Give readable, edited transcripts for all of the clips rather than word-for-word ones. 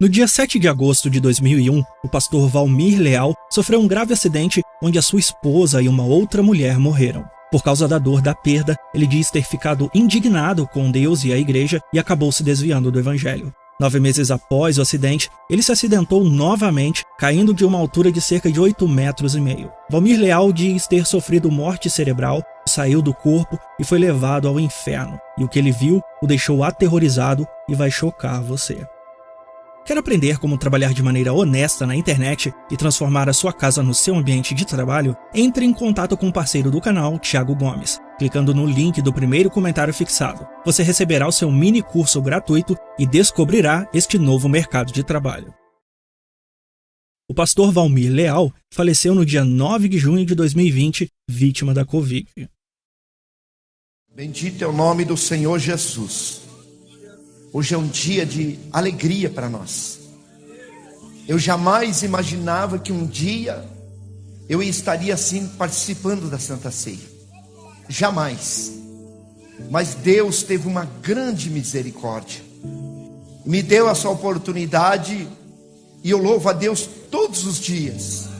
No dia 7 de agosto de 2001, o pastor Valmir Leal sofreu um grave acidente onde a sua esposa e uma outra mulher morreram. Por causa da dor da perda, ele diz ter ficado indignado com Deus e a igreja e acabou se desviando do evangelho. 9 meses após o acidente, ele se acidentou novamente, caindo de uma altura de cerca de 8,5 metros. Valmir Leal diz ter sofrido morte cerebral, saiu do corpo e foi levado ao inferno. E o que ele viu o deixou aterrorizado e vai chocar você. Quer aprender como trabalhar de maneira honesta na internet e transformar a sua casa no seu ambiente de trabalho? Entre em contato com o parceiro do canal, Thiago Gomes. Clicando no link do primeiro comentário fixado, você receberá o seu mini curso gratuito e descobrirá este novo mercado de trabalho. O pastor Valmir Leal faleceu no dia 9 de junho de 2020, vítima da Covid. Bendito é o nome do Senhor Jesus. Hoje é um dia de alegria para nós. Eu jamais imaginava que um dia eu estaria assim participando da Santa Ceia. Jamais. Mas Deus teve uma grande misericórdia. Me deu essa oportunidade e eu louvo a Deus todos os dias.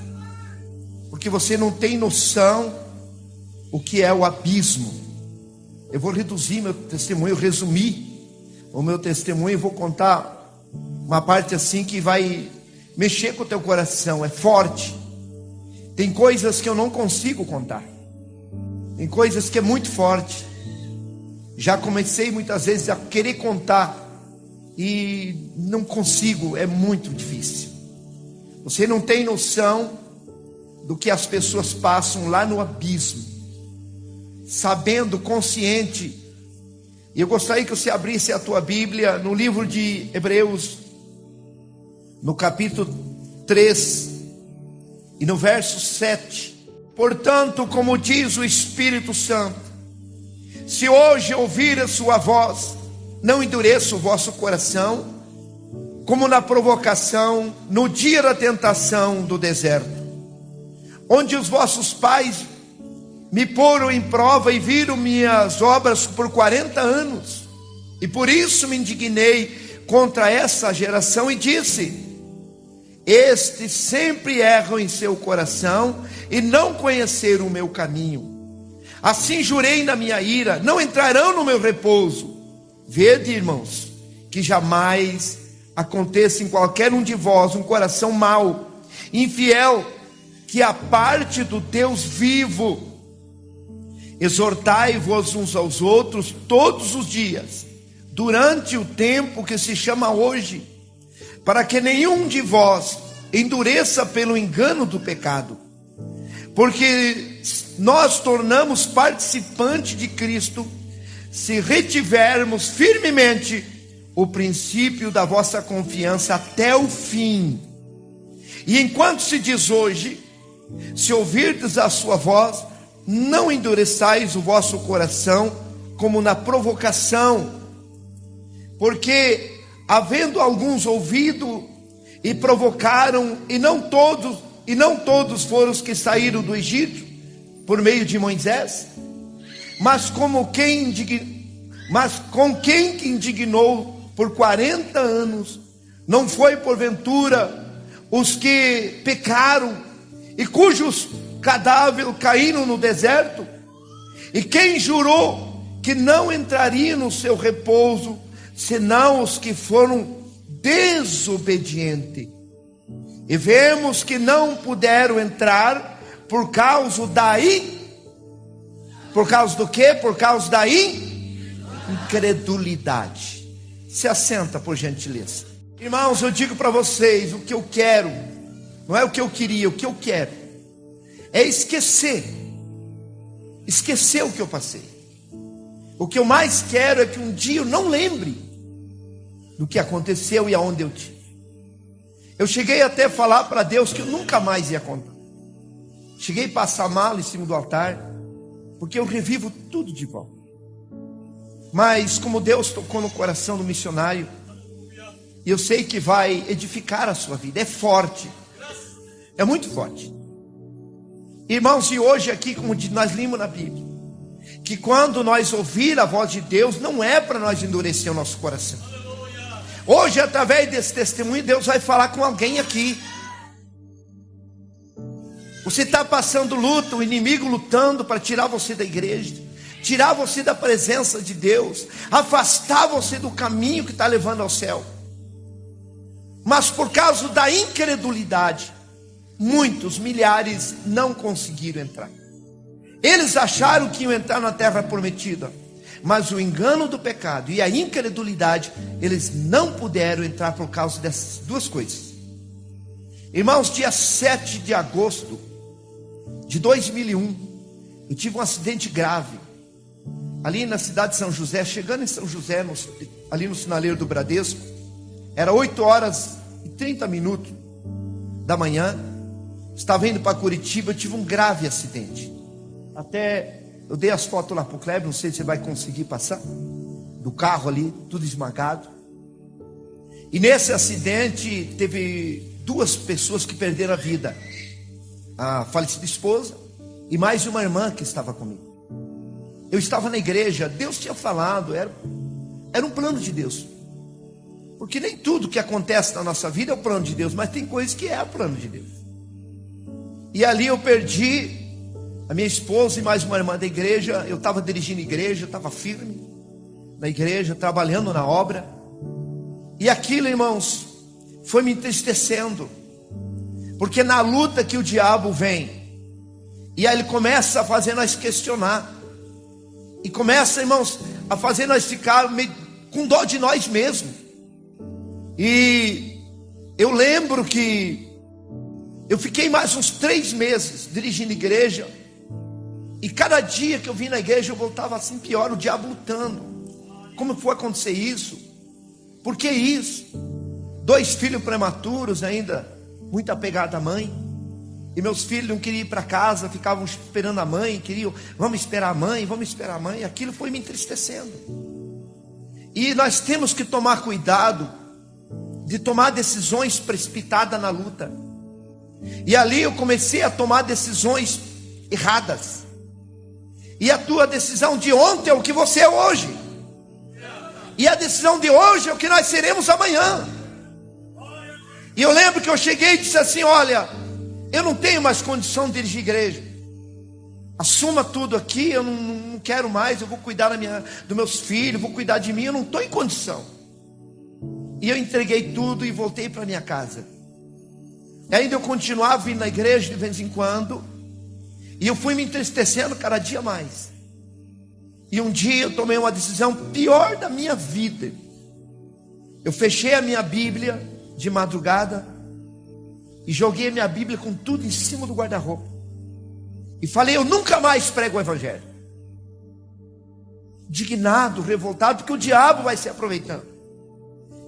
Porque você não tem noção o que é o abismo. Eu vou reduzir meu testemunho, resumir o meu testemunho, vou contar uma parte assim que vai mexer com o teu coração, é forte. Tem coisas que eu não consigo contar. Tem coisas que é muito forte. Já comecei muitas vezes a querer contar e não consigo, é muito difícil. Você não tem noção do que as pessoas passam lá no abismo, sabendo, consciente. E eu gostaria que você abrisse a tua Bíblia no livro de Hebreus, no capítulo 3 e no verso 7. Portanto, como diz o Espírito Santo, se hoje ouvir a sua voz, não endureça o vosso coração, como na provocação, no dia da tentação do deserto, onde os vossos pais me poram em prova e viram minhas obras por 40 anos. E por isso me indignei contra essa geração e disse: estes sempre erram em seu coração e não conheceram o meu caminho. Assim jurei na minha ira, não entrarão no meu repouso. Vede, irmãos, que jamais aconteça em qualquer um de vós um coração mau, infiel, que a parte do Deus vivo. Exortai-vos uns aos outros todos os dias, durante o tempo que se chama hoje, para que nenhum de vós endureça pelo engano do pecado, porque nós tornamos participante de Cristo, se retivermos firmemente o princípio da vossa confiança até o fim. E enquanto se diz hoje, se ouvirdes a sua voz, não endureçais o vosso coração como na provocação, porque havendo alguns ouvido e provocaram, e não todos foram os que saíram do Egito por meio de Moisés, mas com quem que indignou por 40 anos, não foi porventura os que pecaram e cujos cadáveres caíram no deserto? E quem jurou que não entraria no seu repouso, senão os que foram desobedientes? E vemos que não puderam entrar por causa do quê? Por causa da incredulidade. Se assenta, por gentileza. Irmãos, eu digo para vocês, o que eu quero, não é o que eu queria, o que eu quero é esquecer o que eu passei. O que eu mais quero é que um dia eu não lembre do que aconteceu e aonde eu tive. Eu cheguei até a falar para Deus que eu nunca mais ia contar. Cheguei a passar mal em cima do altar, porque eu revivo tudo de volta. Mas como Deus tocou no coração do missionário, e eu sei que vai edificar a sua vida, é forte, é muito forte. Irmãos, e hoje aqui, como nós lemos na Bíblia, que quando nós ouvir a voz de Deus, não é para nós endurecer o nosso coração. Hoje, através desse testemunho, Deus vai falar com alguém aqui. Você está passando luta, o inimigo lutando para tirar você da igreja, tirar você da presença de Deus, afastar você do caminho que está levando ao céu. Mas por causa da incredulidade, muitos, milhares, não conseguiram entrar. Eles acharam que iam entrar na terra prometida, mas o engano do pecado e a incredulidade, eles não puderam entrar por causa dessas duas coisas. Irmãos, dia 7 de agosto de 2001, eu tive um acidente grave, ali na cidade de São José. Chegando em São José, ali no sinaleiro do Bradesco, era 8h30 da manhã, estava indo para Curitiba. Eu tive um grave acidente. Até eu dei as fotos lá para o Kleber, não sei se você vai conseguir passar, do carro ali, tudo esmagado. E nesse acidente teve 2 pessoas que perderam a vida, a falecida esposa e mais uma irmã que estava comigo. Eu estava na igreja, Deus tinha falado, era um plano de Deus, porque nem tudo que acontece na nossa vida é o plano de Deus, mas tem coisas que é o plano de Deus. E ali eu perdi a minha esposa e mais uma irmã da igreja. Eu estava dirigindo a igreja, estava firme na igreja, trabalhando na obra, e aquilo, irmãos, foi me entristecendo, porque na luta que o diabo vem, e aí ele começa a fazer nós questionar, e começa, irmãos, a fazer nós ficar meio com dó de nós mesmos. E eu lembro que eu fiquei mais uns 3 meses dirigindo igreja, e cada dia que eu vim na igreja eu voltava assim pior, o diabo lutando. Como foi acontecer isso? Por que isso? 2 filhos prematuros ainda, muito apegado à mãe, e meus filhos não queriam ir para casa, ficavam esperando a mãe, queriam, vamos esperar a mãe, vamos esperar a mãe. Aquilo foi me entristecendo. E nós temos que tomar cuidado de tomar decisões precipitadas na luta. E ali eu comecei a tomar decisões erradas. E a tua decisão de ontem é o que você é hoje, e a decisão de hoje é o que nós seremos amanhã. E eu lembro que eu cheguei e disse assim: olha, eu não tenho mais condição de dirigir igreja, assuma tudo aqui, eu não quero mais, eu vou cuidar dos meus filhos, vou cuidar de mim, eu não estou em condição. E eu entreguei tudo e voltei para minha casa. E ainda eu continuava vindo na igreja de vez em quando, e eu fui me entristecendo cada dia mais. E um dia eu tomei uma decisão pior da minha vida. Eu fechei a minha Bíblia de madrugada e joguei a minha Bíblia com tudo em cima do guarda-roupa, e falei: eu nunca mais prego o evangelho. Indignado, revoltado, porque o diabo vai se aproveitando.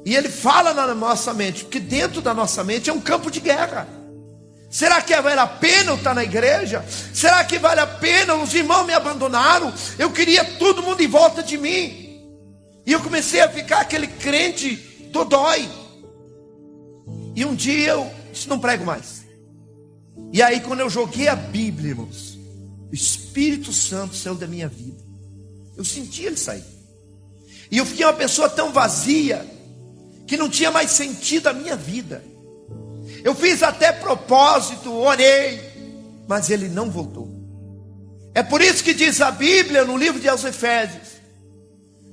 E ele fala na nossa mente, porque dentro da nossa mente é um campo de guerra. Será que vale a pena eu estar na igreja? Será que vale a pena? Os irmãos me abandonaram, eu queria todo mundo em volta de mim. E eu comecei a ficar aquele crente dodói. E um dia eu disse: não prego mais. E aí, quando eu joguei a Bíblia, irmãos, o Espírito Santo saiu da minha vida. Eu senti ele sair. E eu fiquei uma pessoa tão vazia, que não tinha mais sentido a minha vida. Eu fiz até propósito, orei, mas ele não voltou. É por isso que diz a Bíblia no livro de Efésios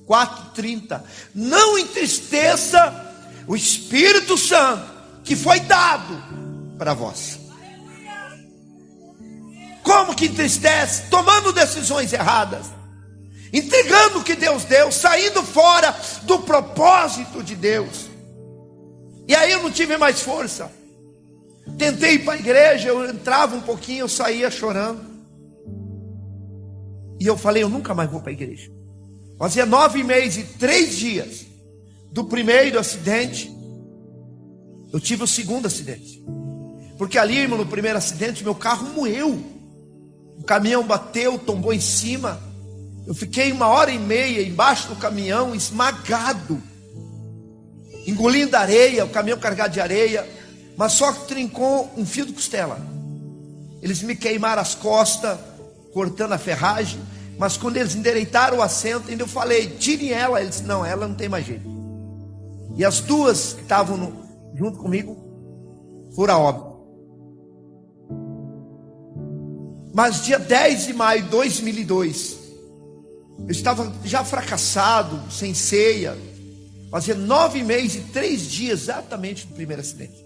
4:30: não entristeça o Espírito Santo que foi dado para vós. Como que entristece? Tomando decisões erradas, entregando o que Deus deu, saindo fora do propósito de Deus. E aí eu não tive mais força. Tentei ir para a igreja, eu entrava um pouquinho, eu saía chorando. E eu falei: eu nunca mais vou para a igreja. Fazia 9 meses e 3 dias do primeiro acidente. Eu tive o segundo acidente. Porque ali, irmão, no primeiro acidente, meu carro moeu. O caminhão bateu, tombou em cima. Eu fiquei 1h30 embaixo do caminhão, esmagado, engolindo areia, o caminhão carregado de areia. Mas só que trincou um fio de costela. Eles me queimaram as costas, cortando a ferragem. Mas quando eles endireitaram o assento, ainda eu falei: tirem ela. Eles: não, ela não tem mais jeito. E as duas que estavam junto comigo foram a óbito. Mas dia 10 de maio de 2002, eu estava já fracassado, sem ceia. Fazia 9 meses e 3 dias exatamente do primeiro acidente.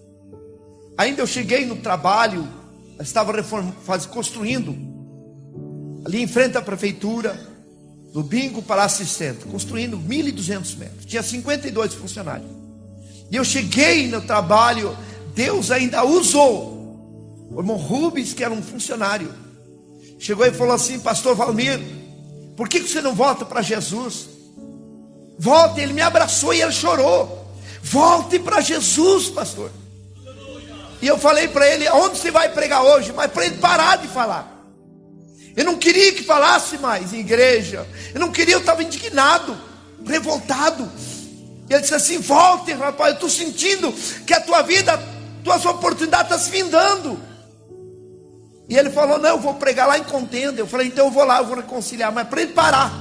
Ainda eu cheguei no trabalho, estava construindo, ali em frente à prefeitura, do Bingo Palácio Centro, construindo 1.200 metros. Tinha 52 funcionários. E eu cheguei no trabalho, Deus ainda usou o irmão Rubens, que era um funcionário. Chegou e falou assim: pastor Valmir, por que você não volta para Jesus? Volta. Ele me abraçou e ele chorou. Volte para Jesus, pastor. E eu falei para ele: onde você vai pregar hoje? Mas para ele parar de falar. Eu não queria que falasse mais em igreja. Eu estava indignado, revoltado. E ele disse assim: volte, rapaz, eu estou sentindo que a tua vida, tuas oportunidades estão se findando. E ele falou: não, eu vou pregar lá em Contenda. Eu falei: então eu vou lá, eu vou reconciliar. Mas para ele parar.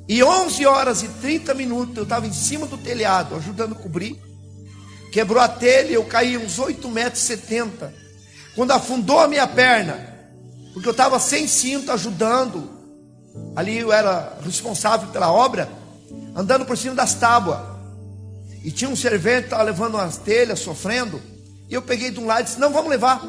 E 11 horas e 30 minutos eu estava em cima do telhado, ajudando a cobrir. Quebrou a telha, eu caí uns 8,70 metros. Quando afundou a minha perna, porque eu estava sem cinto, ajudando. Ali eu era responsável pela obra, andando por cima das tábuas. E tinha um servente que estava levando umas telhas, sofrendo. E eu peguei de um lado e disse: não, vamos levar.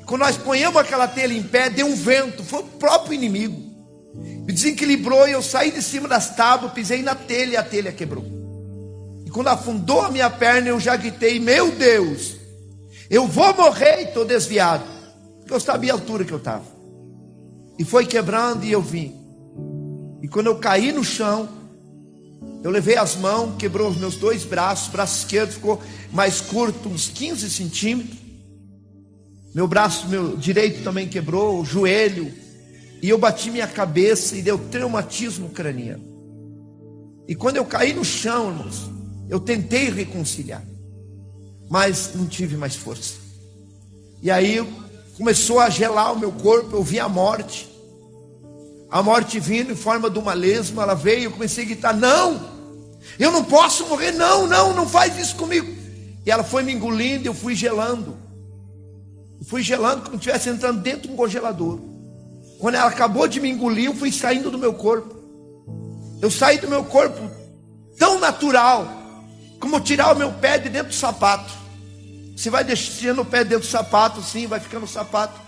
E quando nós ponhamos aquela telha em pé, deu um vento, foi o próprio inimigo. Me desequilibrou e eu saí de cima das tábuas, pisei na telha e a telha quebrou. E quando afundou a minha perna, eu já gritei: meu Deus, eu vou morrer, e estou desviado. Porque eu sabia a altura que eu estava. E foi quebrando e eu vim. E quando eu caí no chão, eu levei as mãos, quebrou os meus 2 braços. O braço esquerdo ficou mais curto, uns 15 centímetros. Meu braço, meu direito também quebrou, o joelho. E eu bati minha cabeça e deu traumatismo craniano. E quando eu caí no chão, irmãos, eu tentei reconciliar, mas não tive mais força. E aí começou a gelar o meu corpo, eu vi a morte. A morte vindo em forma de uma lesma, ela veio, eu comecei a gritar: não, eu não posso morrer, não faz isso comigo. E ela foi me engolindo, eu fui gelando. Eu fui gelando como se estivesse entrando dentro de um congelador. Quando ela acabou de me engolir, eu fui saindo do meu corpo. Eu saí do meu corpo tão natural, como tirar o meu pé de dentro do sapato. Você vai deixando o pé dentro do sapato, sim, vai ficando o sapato.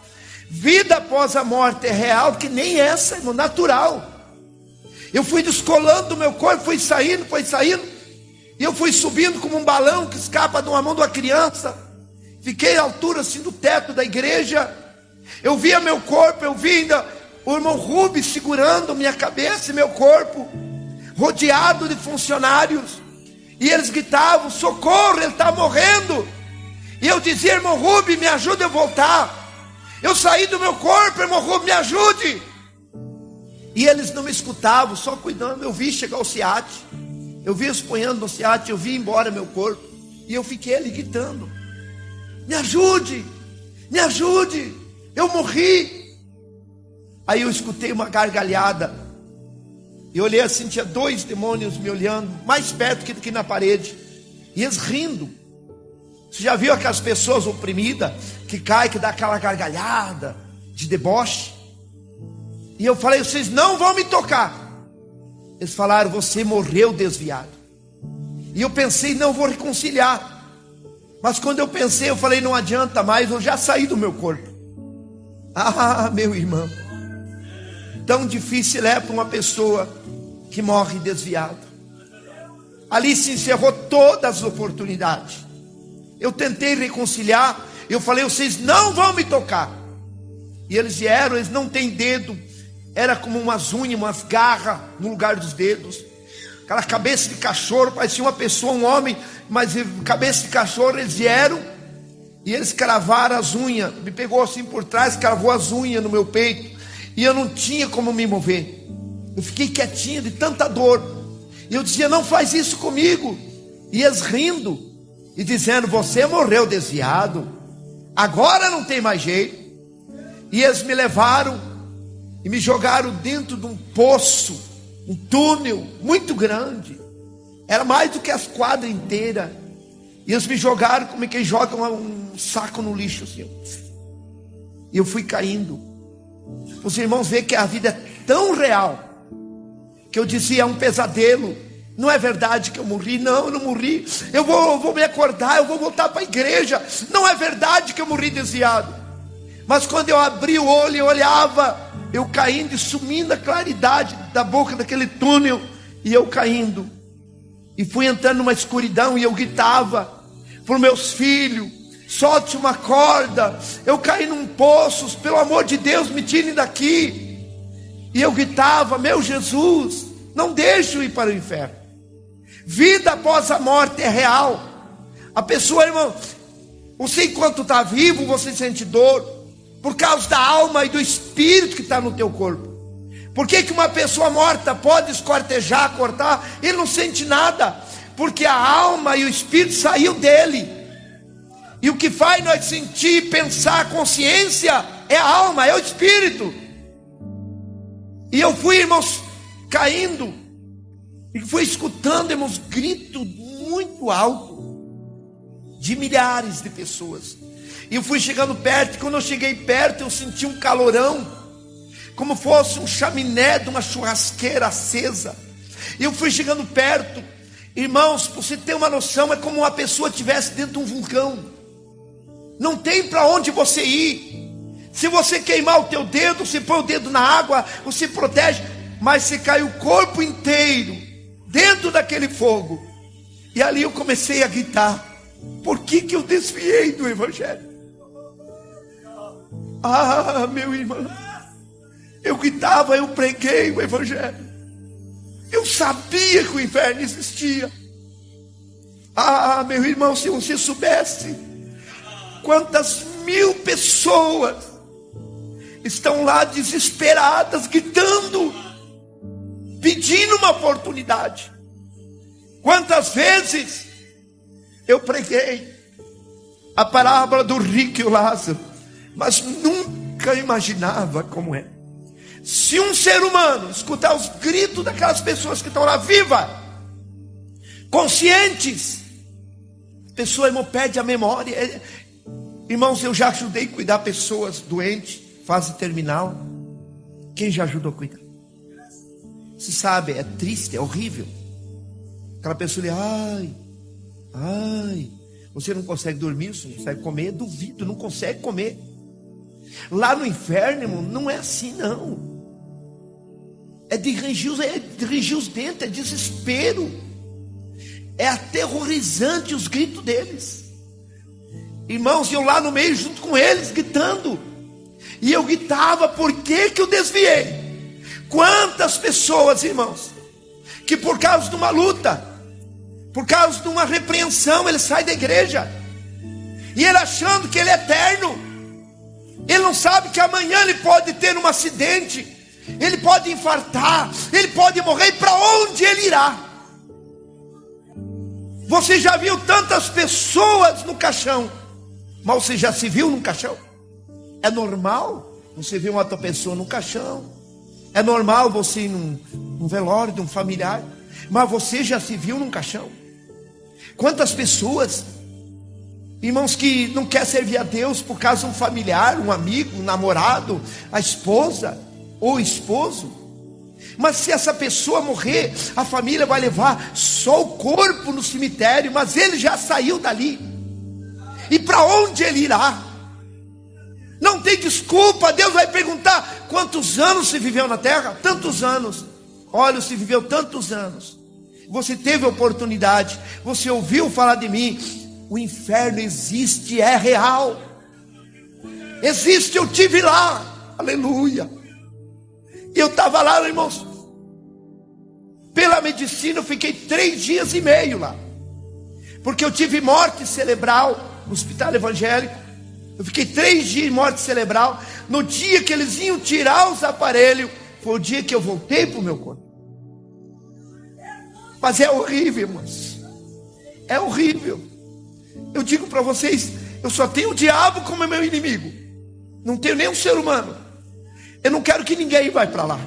Vida após a morte é real, que nem essa, irmão, natural. Eu fui descolando do meu corpo, foi saindo. E eu fui subindo como um balão que escapa de uma mão de uma criança. Fiquei à altura assim do teto da igreja. Eu via meu corpo, eu vi ainda o irmão Rubens segurando minha cabeça e meu corpo, rodeado de funcionários. E eles gritavam: socorro, ele está morrendo. E eu dizia: irmão Rubens, me ajuda a voltar. Eu saí do meu corpo, irmão Rubens, me ajude. E eles não me escutavam, só cuidando. Eu vi chegar o SEAT, eu vi esponhando no SEAT, eu vi embora meu corpo. E eu fiquei ali gritando: me ajude, me ajude, eu morri. Aí eu escutei uma gargalhada. E olhei assim, tinha 2 demônios me olhando, mais perto que na parede. E eles rindo. Você já viu aquelas pessoas oprimidas, que cai, que dá aquela gargalhada de deboche? E eu falei: vocês não vão me tocar. Eles falaram: você morreu desviado. E eu pensei: não vou reconciliar. Mas quando eu pensei, eu falei: não adianta mais, eu já saí do meu corpo. Ah, meu irmão, tão difícil é para uma pessoa que morre desviado. Ali se encerrou todas as oportunidades. Eu tentei reconciliar, eu falei: vocês não vão me tocar. E eles vieram, eles não têm dedo, era como umas unhas, umas garras no lugar dos dedos. Aquela cabeça de cachorro, parecia uma pessoa, um homem, mas cabeça de cachorro. Eles vieram e eles cravaram as unhas, me pegou assim por trás, cravou as unhas no meu peito. E eu não tinha como me mover. Eu fiquei quietinho de tanta dor. E eu dizia: não faz isso comigo. E eles rindo e dizendo: você morreu desviado, agora não tem mais jeito. E eles me levaram e me jogaram dentro de um poço, um túnel muito grande. Era mais do que as quadras inteiras. E eles me jogaram como quem joga um saco no lixo, assim. E eu fui caindo. Os irmãos veem que a vida é tão real, que eu dizia, é um pesadelo. Não é verdade que eu morri. Não, eu não morri. Eu vou me acordar, eu vou voltar para a igreja. Não é verdade que eu morri desviado. Mas quando eu abri o olho e olhava, eu caindo e sumindo a claridade da boca daquele túnel, e eu caindo. E fui entrando numa escuridão, e eu gritava para os meus filhos: solte uma corda. Eu caí num poço, pelo amor de Deus, me tirem daqui. E eu gritava: meu Jesus, não deixe eu ir para o inferno. Vida após a morte é real. A pessoa, irmão, você enquanto está vivo, você sente dor por causa da alma e do espírito que está no teu corpo. Por que uma pessoa morta pode esquartejar, cortar? Ele não sente nada, porque a alma e o espírito saiu dele. E o que faz nós sentir, pensar, a consciência é a alma, é o espírito. E eu fui, irmãos, caindo, e fui escutando, irmãos, gritos muito alto de milhares de pessoas. E eu fui chegando perto, e quando eu cheguei perto, eu senti um calorão, como fosse um chaminé de uma churrasqueira acesa. E eu fui chegando perto, irmãos, para você ter uma noção, é como uma pessoa estivesse dentro de um vulcão. Não tem para onde você ir. Se você queimar o teu dedo, você põe o dedo na água, você protege, mas você cai o corpo inteiro dentro daquele fogo. E ali eu comecei a gritar: por que eu desviei do evangelho? Ah, meu irmão, eu gritava, eu preguei o evangelho. Eu sabia que o inferno existia. Ah, meu irmão, se você soubesse quantas mil pessoas estão lá desesperadas, gritando, pedindo uma oportunidade. Quantas vezes eu preguei a parábola do rico e o Lázaro, mas nunca imaginava como é. Se um ser humano escutar os gritos daquelas pessoas que estão lá vivas, conscientes, a pessoa, irmão, perde a memória. Irmãos, eu já ajudei a cuidar pessoas doentes, fase terminal. Quem já ajudou a cuidar? Você sabe, é triste, é horrível. Aquela pessoa ali, ai, você não consegue dormir, você não consegue comer, duvido, não consegue comer. Lá no inferno, irmão, não é assim não. É de rangir os dentes, é desespero. É aterrorizante os gritos deles. Irmãos, eu lá no meio junto com eles, gritando. E eu gritava, por que eu desviei? Quantas pessoas, irmãos, que por causa de uma luta, por causa de uma repreensão, ele sai da igreja, e ele achando que ele é eterno, ele não sabe que amanhã ele pode ter um acidente, ele pode infartar, ele pode morrer, e para onde ele irá? Você já viu tantas pessoas no caixão, mas você já se viu num caixão? É normal você ver uma outra pessoa no caixão, é normal você ir num velório de um familiar, mas você já se viu num caixão? Quantas pessoas, irmãos, que não quer servir a Deus por causa de um familiar, um amigo, um namorado, a esposa ou o esposo, mas se essa pessoa morrer, a família vai levar só o corpo no cemitério, mas ele já saiu dali, e para onde ele irá? Não tem desculpa. Deus vai perguntar: quantos anos você viveu na terra? Tantos anos. Olha, você viveu tantos anos, você teve oportunidade, você ouviu falar de mim. O inferno existe, é real, existe, eu tive lá, aleluia. E eu estava lá, irmãos, pela medicina eu fiquei 3 dias e meio lá, porque eu tive morte cerebral no hospital evangélico. Eu fiquei 3 dias em morte cerebral. No dia que eles iam tirar os aparelhos, foi o dia que eu voltei para o meu corpo. Mas é horrível, irmãos, é horrível. Eu digo para vocês, eu só tenho o diabo como meu inimigo, não tenho nenhum ser humano. Eu não quero que ninguém vá para lá.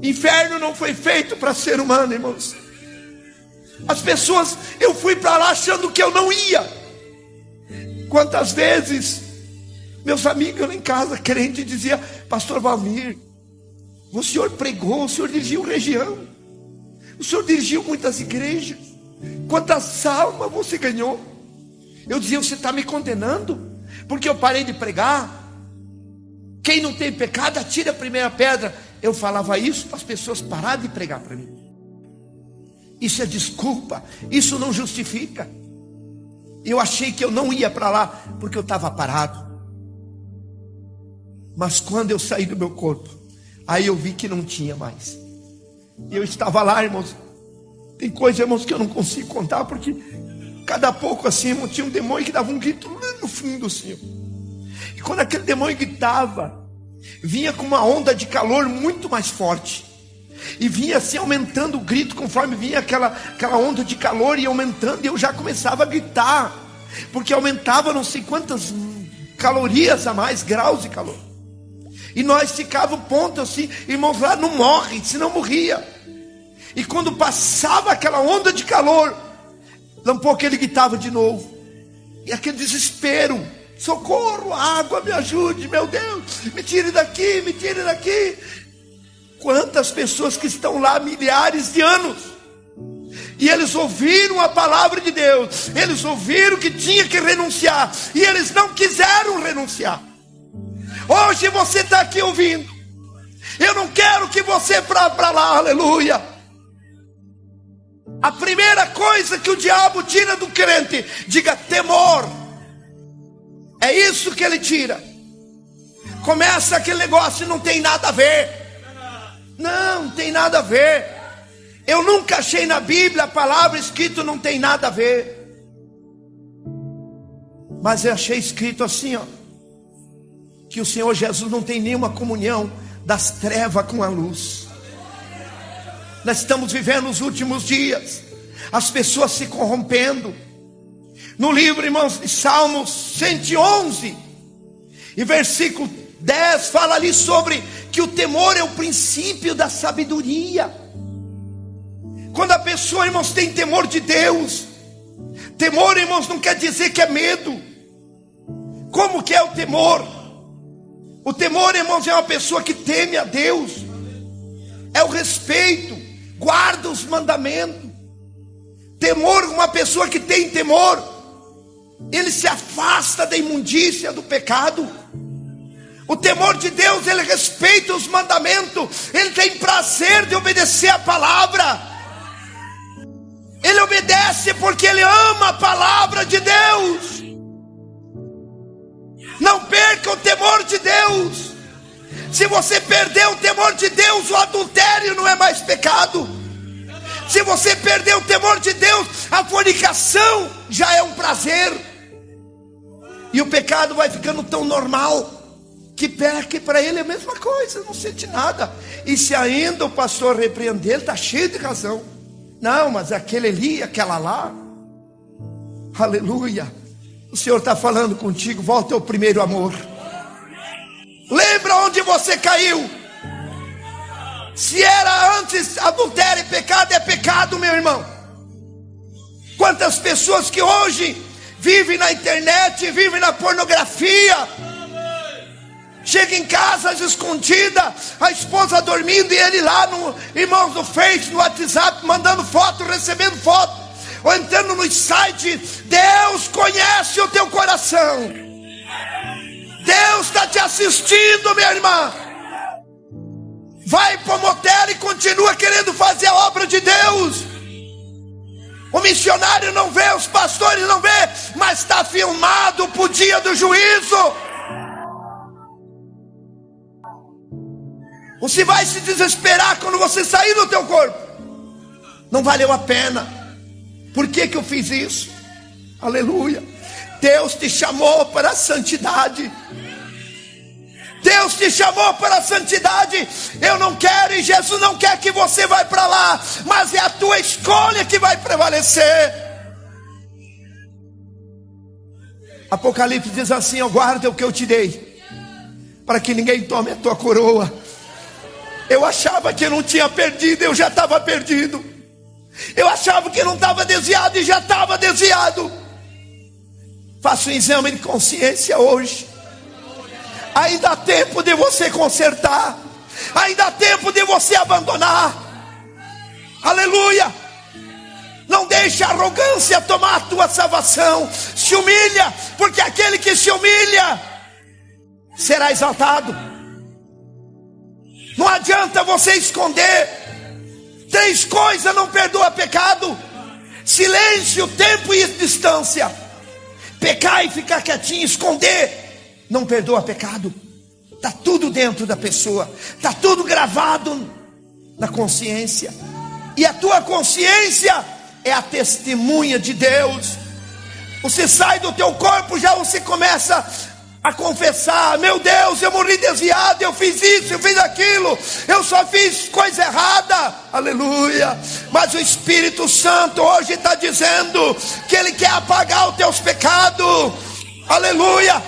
Inferno não foi feito para ser humano, irmãos. As pessoas, eu fui para lá achando que eu não ia. Quantas vezes meus amigos lá em casa, crente, diziam: pastor Valmir, o senhor pregou, o senhor dirigiu região, o senhor dirigiu muitas igrejas, quantas almas você ganhou? Eu dizia: você está me condenando porque eu parei de pregar? Quem não tem pecado, atire a primeira pedra. Eu falava isso para as pessoas pararem de pregar para mim. Isso é desculpa, isso não justifica. Eu achei que eu não ia para lá porque eu estava parado. Mas quando eu saí do meu corpo, aí eu vi que não tinha mais. E eu estava lá, irmãos. Tem coisas, irmãos, que eu não consigo contar, porque cada pouco assim, irmão, tinha um demônio que dava um grito lá no fundo assim. E quando aquele demônio gritava, vinha com uma onda de calor muito mais forte. E vinha assim aumentando o grito conforme vinha aquela onda de calor e aumentando. E eu já começava a gritar, porque aumentava não sei quantas calorias a mais, graus de calor. E nós ficávamos ponto assim, irmãos, lá não morre, senão morria. E quando passava aquela onda de calor, um pouco ele gritava de novo. E aquele desespero: socorro, água, me ajude, meu Deus, me tire daqui, me tire daqui. Quantas pessoas que estão lá há milhares de anos, e eles ouviram a palavra de Deus, eles ouviram que tinha que renunciar, e eles não quiseram renunciar. Hoje você está aqui ouvindo, eu não quero que você vá para lá, aleluia. A primeira coisa que o diabo tira do crente, diga: temor. É isso que ele tira. Começa aquele negócio, não tem nada a ver. Não tem nada a ver. Eu nunca achei na Bíblia a palavra escrito não tem nada a ver. Mas eu achei escrito assim, ó, que o Senhor Jesus não tem nenhuma comunhão das trevas com a luz. Nós estamos vivendo os últimos dias, as pessoas se corrompendo. No livro, irmãos, de Salmos 111 e versículo 10 fala ali sobre que o temor é o princípio da sabedoria. Quando a pessoa, irmãos, tem temor de Deus, temor, irmãos, não quer dizer que é medo. Como que é o temor? O temor, irmãos, é uma pessoa que teme a Deus, é o respeito, guarda os mandamentos. Temor, uma pessoa que tem temor, ele se afasta da imundícia do pecado. O temor de Deus, ele respeita os mandamentos, ele tem prazer de obedecer a palavra. Ele obedece porque ele ama a palavra de Deus. Não perca o temor de Deus. Se você perder o temor de Deus, o adultério não é mais pecado. Se você perder o temor de Deus, a fornicação já é um prazer. E o pecado vai ficando tão normal que para ele é a mesma coisa, não sente nada. E se ainda o pastor repreender, ele está cheio de razão. Não, mas aquele ali, aquela lá, aleluia. O Senhor está falando contigo, volta ao primeiro amor. Lembra onde você caiu. Se era antes adultério e pecado, é pecado, meu irmão. Quantas pessoas que hoje vivem na internet, vivem na pornografia. Chega em casa às escondidas, a esposa dormindo e ele lá no, irmãos, no Face, no WhatsApp, mandando foto, recebendo foto, ou entrando nos sites. Deus conhece o teu coração. Deus está te assistindo, minha irmã. Vai para o motel e continua querendo fazer a obra de Deus. O missionário não vê, os pastores não vê, mas está filmado para o dia do juízo. Você vai se desesperar quando você sair do teu corpo. Não valeu a pena. Por que eu fiz isso? Aleluia. Deus te chamou para a santidade. Deus te chamou para a santidade. Eu não quero, e Jesus não quer que você vá para lá, mas é a tua escolha que vai prevalecer. Apocalipse diz assim: ó, guarda o que eu te dei, para que ninguém tome a tua coroa. Eu achava que eu não tinha perdido, eu já estava perdido. Eu achava que não estava desviado e já estava desviado. Faça um exame de consciência hoje. Ainda há tempo de você consertar. Ainda há tempo de você abandonar. Aleluia. Não deixe a arrogância tomar a tua salvação. Se humilha, porque aquele que se humilha será exaltado. Não adianta você esconder. 3 coisas não perdoa pecado: silêncio, tempo e distância. Pecar e ficar quietinho, esconder, não perdoa pecado. Está tudo dentro da pessoa, está tudo gravado na consciência. E a tua consciência é a testemunha de Deus. Você sai do teu corpo, já você começa a confessar: meu Deus, eu morri desviado, eu fiz isso, eu fiz aquilo, eu só fiz coisa errada. Aleluia. Mas o Espírito Santo hoje está dizendo que Ele quer apagar os teus pecados. Aleluia.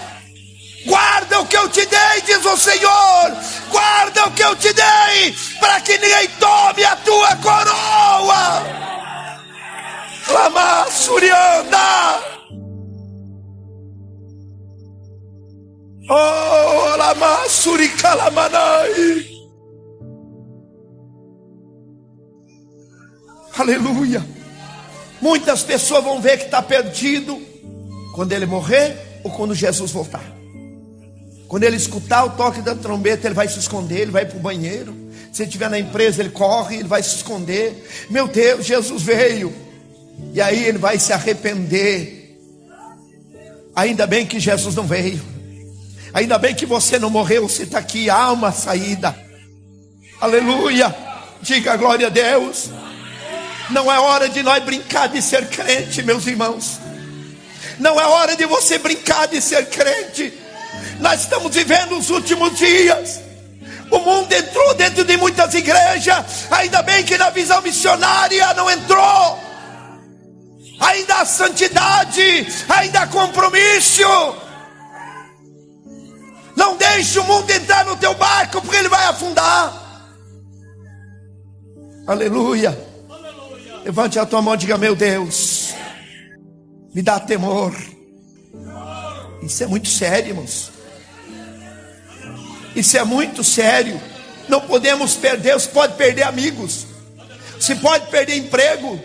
Guarda o que eu te dei, diz o Senhor. Guarda o que eu te dei, para que ninguém tome a tua coroa. Lama Surianda. Oh, Lama Suricalamanai. Aleluia. Muitas pessoas vão ver que está perdido quando ele morrer ou quando Jesus voltar. Quando ele escutar o toque da trombeta, ele vai se esconder, ele vai para o banheiro. Se ele estiver na empresa, ele corre, ele vai se esconder. Meu Deus, Jesus veio. E aí ele vai se arrepender. Ainda bem que Jesus não veio. Ainda bem que você não morreu, você está aqui, há uma saída. Aleluia. Diga glória a Deus. Não é hora de nós brincar de ser crente, meus irmãos. Não é hora de você brincar de ser crente. Nós estamos vivendo os últimos dias. O mundo entrou dentro de muitas igrejas. Ainda bem que na visão missionária não entrou. Ainda há santidade, ainda há compromisso. Não deixe o mundo entrar no teu barco, porque ele vai afundar. Aleluia. Levante a tua mão e diga: meu Deus, me dá temor. Isso é muito sério, irmãos. Isso é muito sério. Não podemos perder. Você pode perder amigos, você pode perder emprego,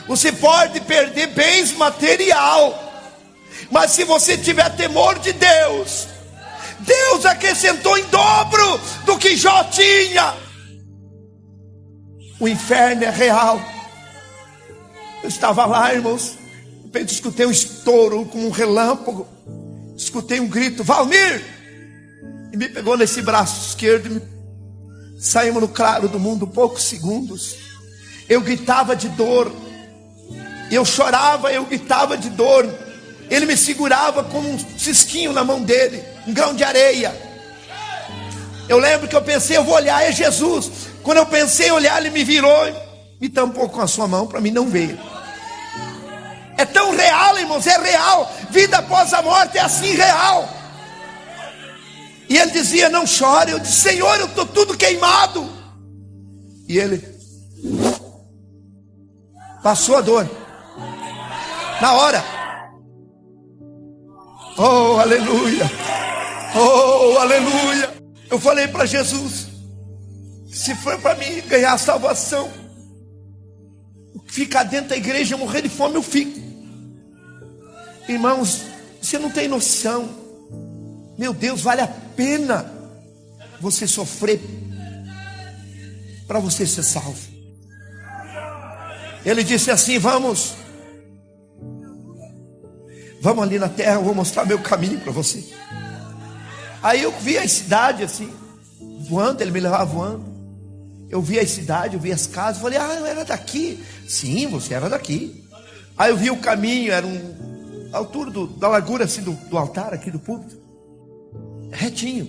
você pode perder bens material, mas se você tiver temor de Deus, Deus acrescentou em dobro do que Jó tinha. O inferno é real. Eu estava lá, irmãos, de repente escutei um estouro como um relâmpago. Escutei um grito: Valmir! E me pegou nesse braço esquerdo. Saímos no claro do mundo, poucos segundos. Eu gritava de dor. Eu chorava, eu gritava de dor. Ele me segurava como um cisquinho na mão dele, um grão de areia. Eu lembro que eu pensei: eu vou olhar, é Jesus. Quando eu pensei em olhar, ele me virou, me tampou com a sua mão para mim não ver. É tão real, irmãos, é real. Vida após a morte é assim real. E ele dizia: não chore. Eu disse: Senhor, eu estou tudo queimado. E ele passou a dor na hora. Oh, aleluia. Oh, aleluia. Eu falei para Jesus: se for para mim ganhar a salvação, ficar dentro da igreja, morrer de fome, eu fico. Irmãos, você não tem noção. Meu Deus, vale a pena você sofrer para você ser salvo. Ele disse assim: vamos ali na terra, eu vou mostrar meu caminho para você. Aí eu vi a cidade assim, voando, ele me levava voando. Eu vi a cidade, eu vi as casas, falei: ah, eu era daqui. Sim, você era daqui. Aí eu vi o caminho, era a altura da largura assim do altar aqui do púlpito, retinho,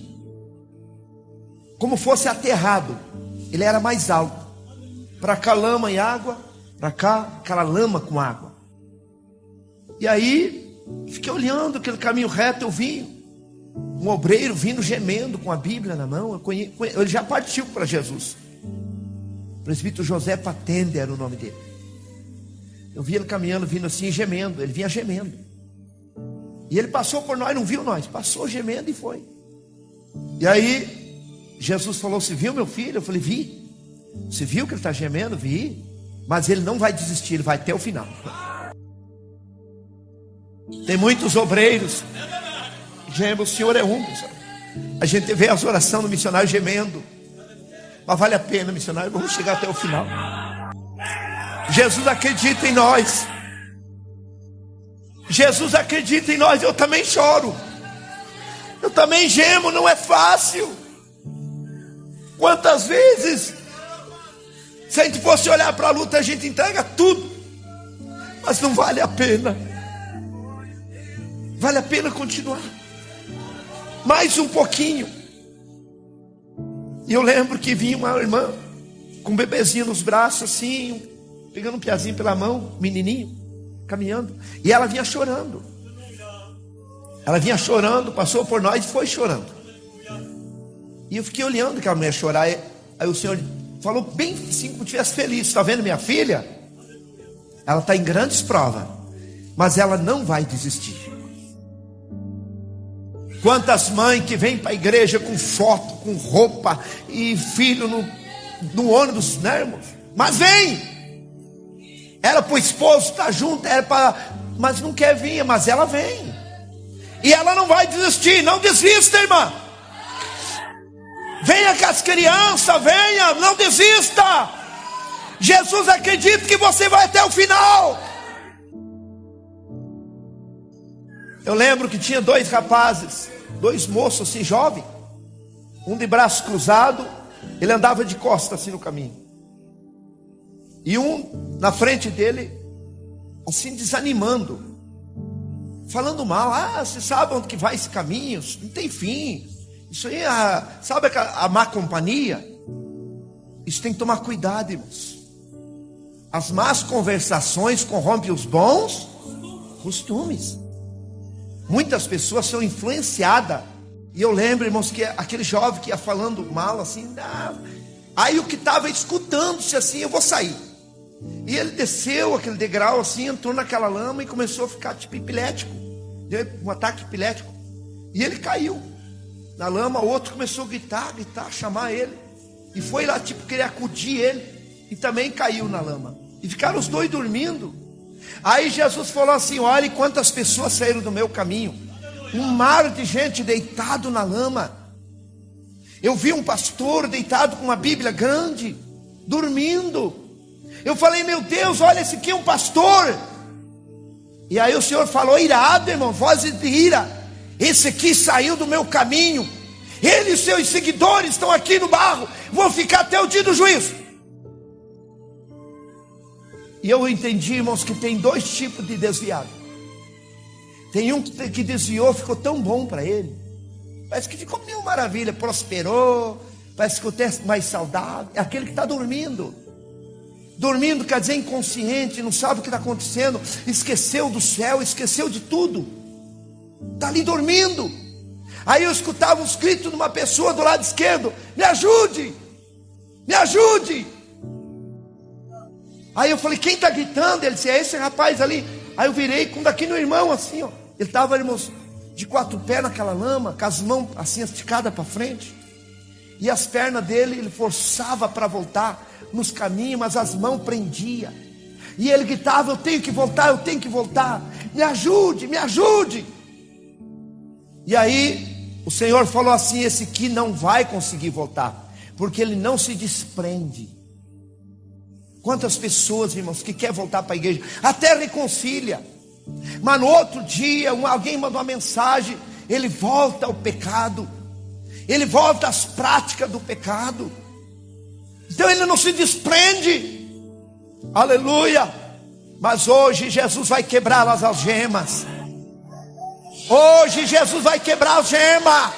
como fosse aterrado. Ele era mais alto. Para cá lama e água, para cá aquela lama com água. E aí fiquei olhando aquele caminho reto. Eu vi um obreiro vindo gemendo com a Bíblia na mão. Ele já partiu para Jesus. O presbítero José Patende era o nome dele. Eu vi ele caminhando, vindo assim, gemendo. Ele vinha gemendo. E ele passou por nós, não viu nós. Passou gemendo e foi. E aí, Jesus falou: você viu meu filho? Eu falei: vi. Você viu que ele está gemendo? Vi. Mas ele não vai desistir, ele vai até o final. Tem muitos obreiros. O Senhor é um. A gente vê as orações do missionário gemendo. Mas vale a pena, missionário. Vamos chegar até o final. Jesus acredita em nós. Jesus acredita em nós. Eu também choro. Eu também gemo. Não é fácil. Quantas vezes, se a gente fosse olhar para a luta, a gente entrega tudo. Mas não vale a pena. Vale a pena continuar. Mais um pouquinho. E eu lembro que vinha uma irmã com um bebezinho nos braços assim, pegando um piazinho pela mão, menininho, caminhando. E ela vinha chorando. Ela vinha chorando, passou por nós e foi chorando. E eu fiquei olhando aquela mulher chorar. Aí o Senhor falou bem assim, como se estivesse feliz: está vendo minha filha? Ela está em grandes provas, mas ela não vai desistir. Quantas mães que vêm para a igreja com foto, com roupa e filho no ônibus, né, irmãos? Mas vem! Era para o esposo estar junto, mas não quer vir, mas ela vem. E ela não vai desistir. Não desista, irmã. Venha com as crianças, venha, não desista. Jesus acredita que você vai até o final. Eu lembro que tinha dois rapazes, dois moços assim, jovens, um de braço cruzado, ele andava de costas assim no caminho, e um na frente dele, assim desanimando, falando mal: você sabe onde que vai esse caminho? Não tem fim. Isso aí, sabe a má companhia? Isso tem que tomar cuidado, irmãos. As más conversações corrompem os bons costumes. Muitas pessoas são influenciadas. E eu lembro, irmãos, que aquele jovem que ia falando mal assim, aí o que estava escutando-se assim: eu vou sair. E ele desceu aquele degrau assim, entrou naquela lama e começou a ficar tipo epilético. Deu um ataque epilético. E ele caiu na lama. O outro começou a gritar, chamar ele. E foi lá tipo querer acudir ele. E também caiu na lama. E ficaram os dois dormindo. Aí Jesus falou assim: olha quantas pessoas saíram do meu caminho. Um mar de gente deitado na lama. Eu vi um pastor deitado com uma Bíblia grande, dormindo. Eu falei: meu Deus, olha, esse aqui é um pastor. E aí o Senhor falou: irado, irmão, voz de ira. Esse aqui saiu do meu caminho. Ele e seus seguidores estão aqui no barro, vão ficar até o dia do juízo. E eu entendi, irmãos, que tem dois tipos de desviado. Tem um que desviou, ficou tão bom para ele. Parece que ficou mil maravilha, prosperou. Parece que ficou mais saudável. É aquele que está dormindo. Dormindo quer dizer inconsciente, não sabe o que está acontecendo. Esqueceu do céu, esqueceu de tudo. Está ali dormindo. Aí eu escutava os gritos de uma pessoa do lado esquerdo: me ajude, me ajude. Aí eu falei: quem está gritando? Ele disse: é esse rapaz ali. Aí eu virei com daqui no irmão assim, ó. Ele estava, irmãos, de quatro pés naquela lama, com as mãos assim esticadas para frente. E as pernas dele, ele forçava para voltar nos caminhos, mas as mãos prendia. E ele gritava: eu tenho que voltar, eu tenho que voltar. Me ajude, me ajude. E aí o Senhor falou assim: esse aqui não vai conseguir voltar, porque ele não se desprende. Quantas pessoas, irmãos, que quer voltar para a igreja, até reconcilia, mas no outro dia alguém mandou uma mensagem, ele volta ao pecado, ele volta às práticas do pecado. Então ele não se desprende. Aleluia. Mas hoje Jesus vai quebrar as algemas. Hoje Jesus vai quebrar a algema.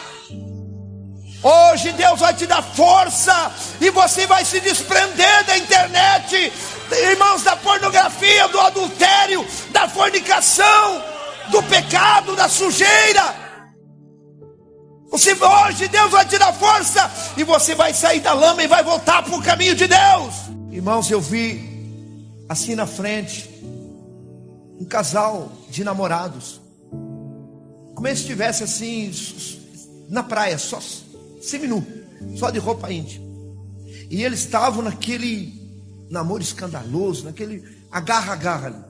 Hoje Deus vai te dar força e você vai se desprender da internet, irmãos, da pornografia, do adultério, da fornicação, do pecado, da sujeira. Hoje Deus vai te dar força e você vai sair da lama e vai voltar para o caminho de Deus. Irmãos, eu vi assim na frente um casal de namorados, como se estivesse assim, na praia, só seminu, só de roupa íntima. E eles estavam naquele namoro escandaloso, naquele agarra-agarra ali.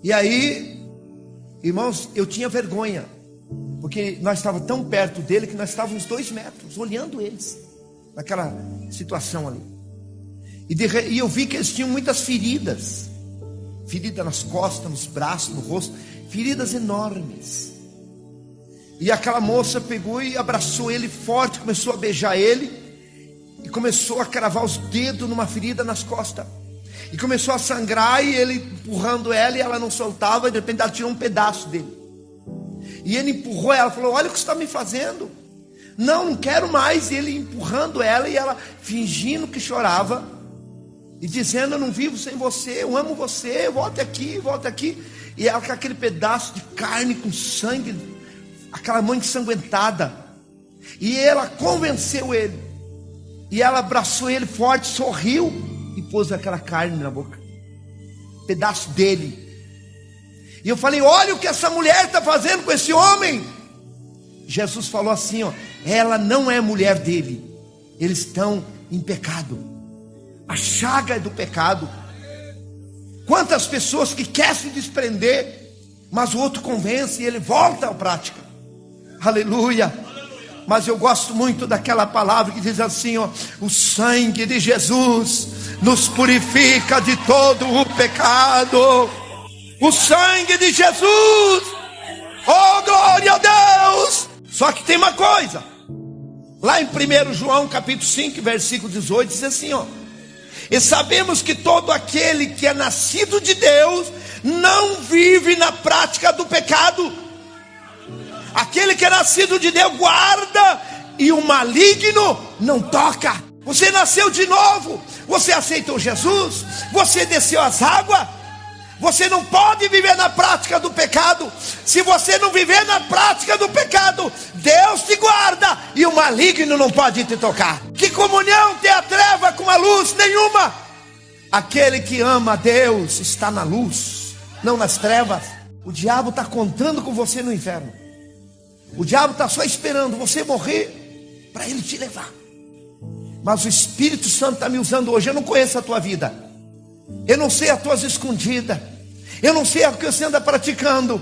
E aí, irmãos, eu tinha vergonha, porque nós estávamos tão perto dele que nós estávamos 2 metros, olhando eles, naquela situação ali. E eu vi que eles tinham muitas feridas, ferida nas costas, nos braços, no rosto, feridas enormes. E aquela moça pegou e abraçou ele forte, começou a beijar ele, e começou a cravar os dedos numa ferida nas costas, e começou a sangrar, e ele empurrando ela, e ela não soltava, e de repente ela tirou um pedaço dele, e ele empurrou ela, falou: olha o que você está me fazendo, não quero mais. E ele empurrando ela, e ela fingindo que chorava, e dizendo: eu não vivo sem você, eu amo você, volte aqui, volte aqui. E ela com aquele pedaço de carne com sangue, aquela mão ensanguentada, e ela convenceu ele, e ela abraçou ele forte, sorriu, e pôs aquela carne na boca, pedaço dele. E eu falei: olha o que essa mulher está fazendo com esse homem. Jesus falou assim: ó, ela não é mulher dele, eles estão em pecado, a chaga é do pecado. Quantas pessoas que querem se desprender, mas o outro convence e ele volta à prática. Aleluia. Mas eu gosto muito daquela palavra que diz assim, ó: o sangue de Jesus nos purifica de todo o pecado. O sangue de Jesus, oh glória a Deus. Só que tem uma coisa, lá em 1 João capítulo 5 versículo 18 diz assim, ó: e sabemos que todo aquele que é nascido de Deus não vive na prática do pecado. Aquele que é nascido de Deus guarda, e o maligno não toca. Você nasceu de novo, você aceitou Jesus, você desceu as águas. Você não pode viver na prática do pecado. Se você não viver na prática do pecado, Deus te guarda e o maligno não pode te tocar. Que comunhão tem a treva com a luz? Nenhuma. Aquele que ama a Deus está na luz, não nas trevas. O diabo está contando com você no inferno. O diabo está só esperando você morrer para ele te levar. Mas o Espírito Santo está me usando hoje. Eu não conheço a tua vida, eu não sei as tuas escondidas, eu não sei o que você anda praticando,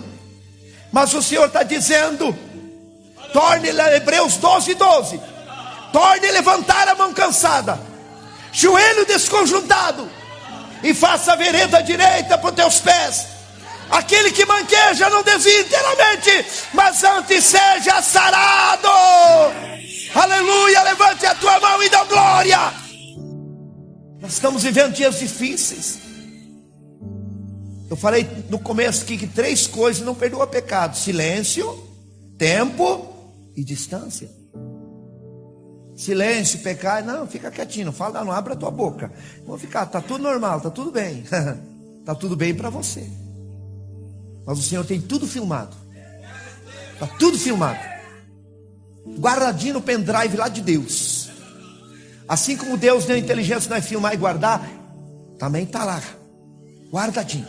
mas o Senhor está dizendo: torne, Hebreus 12:12, torne levantar a mão cansada, joelho desconjuntado, e faça a vereda direita para os teus pés. Aquele que manqueja não desvie inteiramente, mas antes seja sarado. Aleluia, levante a tua mão e dá glória. Nós estamos vivendo dias difíceis. Eu falei no começo aqui que 3 coisas não perdoam pecado: silêncio, tempo e distância. Silêncio, pecar, não, fica quietinho, não fala, não abre a tua boca. Vamos ficar, tá tudo normal, tá tudo bem. Tá tudo bem para você, mas o Senhor tem tudo filmado. Tá tudo filmado, guardadinho no pendrive lá de Deus. Assim como Deus deu inteligência para nós filmar e guardar, também está lá, guardadinho.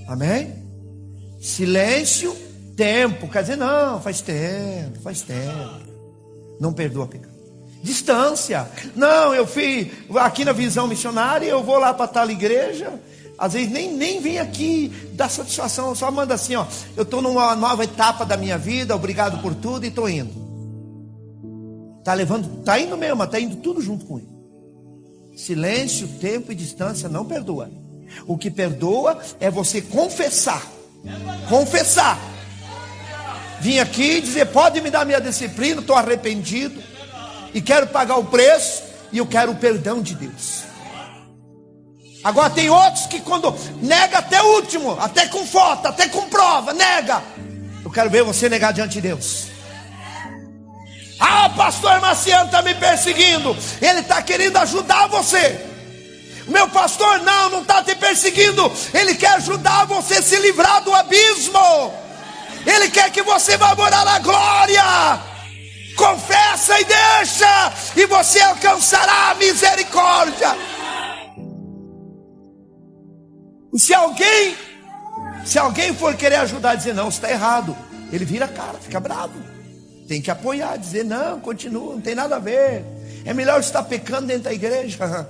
Amém? Silêncio, tempo, quer dizer, não, faz tempo. Não perdoa pecado. Distância, não, eu fui aqui na Visão Missionária, eu vou lá para tal igreja, às vezes nem vem aqui dar satisfação, só manda assim, ó: eu estou numa nova etapa da minha vida, obrigado por tudo e estou indo. Está indo mesmo, mas está indo tudo junto com ele. Silêncio, tempo e distância não perdoa. O que perdoa é você confessar. Vim aqui e dizer: pode me dar minha disciplina, estou arrependido e quero pagar o preço, e eu quero o perdão de Deus. Agora tem outros que quando nega até o último, até com foto, até com prova, nega. Eu quero ver você negar diante de Deus. Ah, pastor Marciano está me perseguindo. Ele está querendo ajudar você. Meu pastor não está te perseguindo. Ele quer ajudar você a se livrar do abismo. Ele quer que você vá morar na glória. Confessa e deixa, e você alcançará a misericórdia. O se alguém for querer ajudar, dizer não, você está errado, ele vira a cara, fica bravo. Tem que apoiar, dizer não, continua, não tem nada a ver. É melhor você estar pecando dentro da igreja.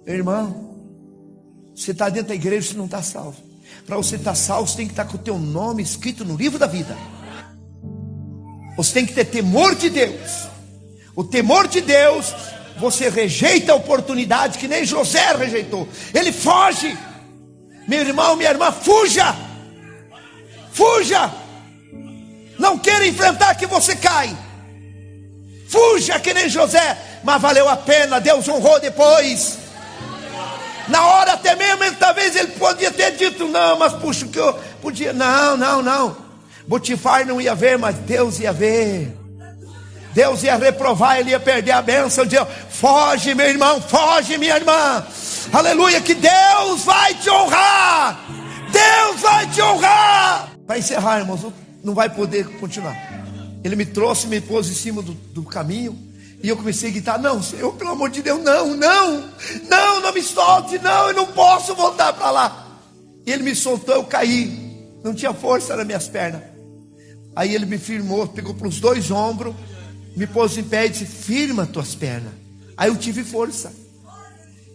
Meu irmão, você está dentro da igreja, você não está salvo. Para você estar salvo, você tem que estar com o teu nome escrito no livro da vida. Você tem que ter temor de Deus. O temor de Deus, você rejeita a oportunidade que nem José rejeitou. Ele foge. Meu irmão, minha irmã, fuja. Fuja. Não queira enfrentar que você cai. Fuja que nem José. Mas valeu a pena, Deus honrou depois. Na hora até mesmo, talvez ele podia ter dito não, mas puxa, que eu podia. Não. Potifar não ia ver, mas Deus ia ver. Deus ia reprovar, ele ia perder a bênção. Dizia, foge meu irmão, foge minha irmã. Aleluia, que Deus vai te honrar. Deus vai te honrar. Para encerrar, irmãos, não vai poder continuar. Ele me trouxe, me pôs em cima do caminho. E eu comecei a gritar, não Senhor, pelo amor de Deus, não me solte, não, eu não posso voltar para lá. E ele me soltou, eu caí. Não tinha força nas minhas pernas. Aí ele me firmou, pegou pelos dois ombros, me pôs em pé e disse, firma tuas pernas. Aí eu tive força.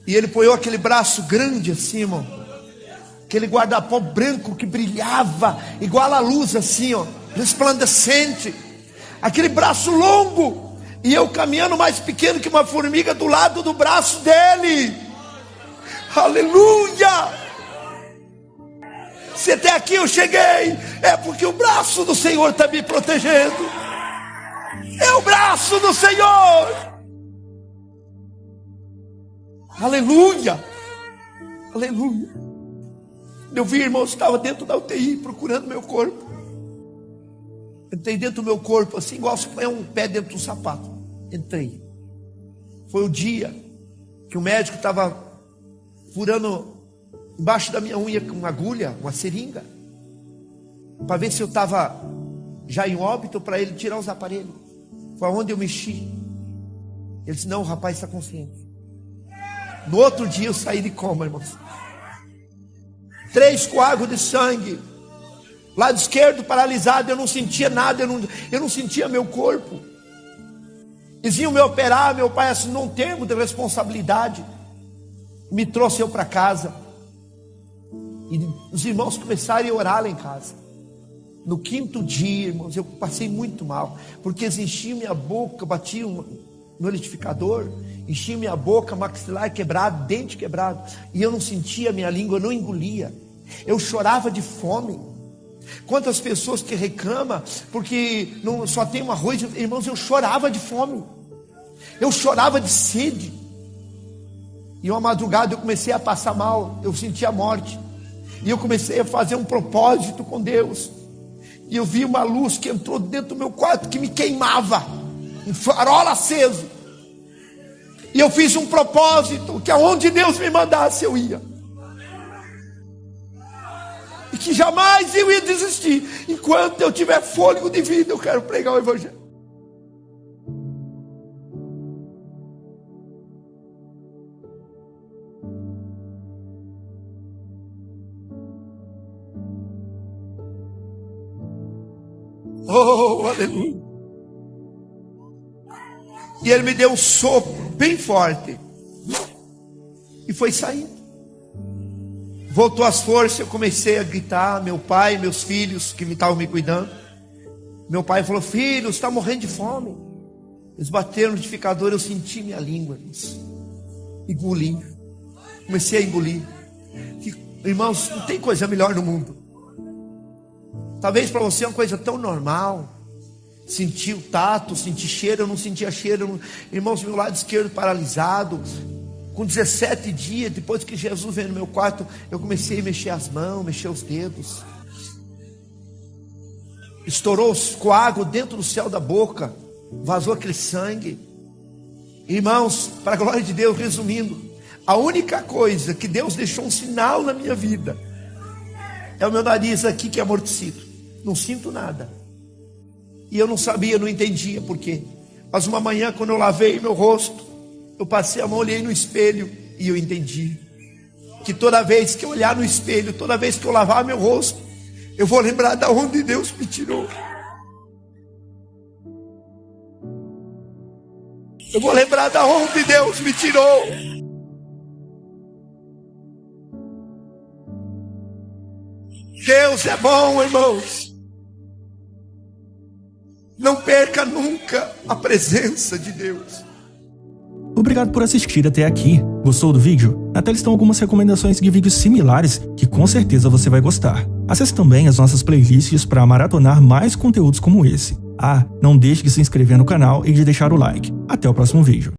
E ele pôs aquele braço grande assim, irmão, aquele guarda-pó branco que brilhava, igual a luz assim, ó, resplandecente. Aquele braço longo. E eu caminhando mais pequeno que uma formiga do lado do braço dele. Aleluia! Se até aqui eu cheguei, é porque o braço do Senhor está me protegendo. É o braço do Senhor. Aleluia! Aleluia! Eu vi, irmão, estava dentro da UTI procurando meu corpo. Entrei dentro do meu corpo assim, igual se põe um pé dentro do sapato. Entrei. Foi o dia que o médico estava furando embaixo da minha unha com uma agulha, uma seringa, para ver se eu estava já em óbito, para ele tirar os aparelhos. Foi onde eu mexi. Ele disse, não, o rapaz está consciente. No outro dia eu saí de coma, irmãos. 3 coágulos de sangue. Lado esquerdo paralisado, eu não sentia nada, eu não sentia meu corpo. Eles iam me operar, meu pai assinou um termo de responsabilidade, me trouxe eu para casa. E os irmãos começaram a orar lá em casa. No 5º dia, irmãos, eu passei muito mal, porque eles enchiam minha boca, batiam no liquidificador, enchiam minha boca, maxilar quebrado, dente quebrado, e eu não sentia a minha língua, eu não engolia. Eu chorava de fome. Quantas pessoas que reclamam porque não, só tem um arroz, irmãos, eu chorava de fome, eu chorava de sede. E uma madrugada eu comecei a passar mal, eu sentia a morte, e eu comecei a fazer um propósito com Deus. E eu vi uma luz que entrou dentro do meu quarto, que me queimava, um farol aceso. E eu fiz um propósito, que aonde Deus me mandasse eu ia, e que jamais eu ia desistir. Enquanto eu tiver fôlego de vida, eu quero pregar o Evangelho. Oh, aleluia. E ele me deu um sopro bem forte, e foi saindo. Voltou as forças, eu comecei a gritar. Meu pai, meus filhos que estavam me cuidando. Meu pai falou, filho, você está morrendo de fome. Eles bateram no liquidificador, eu senti minha língua. Engoli. Comecei a engolir. Irmãos, não tem coisa melhor no mundo. Talvez para você é uma coisa tão normal. Sentir o tato, sentir cheiro, eu não sentia cheiro. Irmãos, meu lado esquerdo paralisado. Com 17 dias, depois que Jesus veio no meu quarto, eu comecei a mexer as mãos, mexer os dedos. Estourou os coágulos dentro do céu da boca, vazou aquele sangue. Irmãos, para a glória de Deus, resumindo, a única coisa que Deus deixou um sinal na minha vida é o meu nariz aqui que é amortecido. Não sinto nada. E eu não sabia, não entendia por quê. Mas uma manhã, quando eu lavei meu rosto, eu passei a mão, olhei no espelho e eu entendi. que toda vez que eu olhar no espelho, toda vez que eu lavar meu rosto, eu vou lembrar de onde Deus me tirou. Eu vou lembrar de onde Deus me tirou. Deus é bom, irmãos. Não perca nunca a presença de Deus. Obrigado por assistir até aqui. Gostou do vídeo? Na tela estão algumas recomendações de vídeos similares que com certeza você vai gostar. Acesse também as nossas playlists para maratonar mais conteúdos como esse. Não deixe de se inscrever no canal e de deixar o like. Até o próximo vídeo.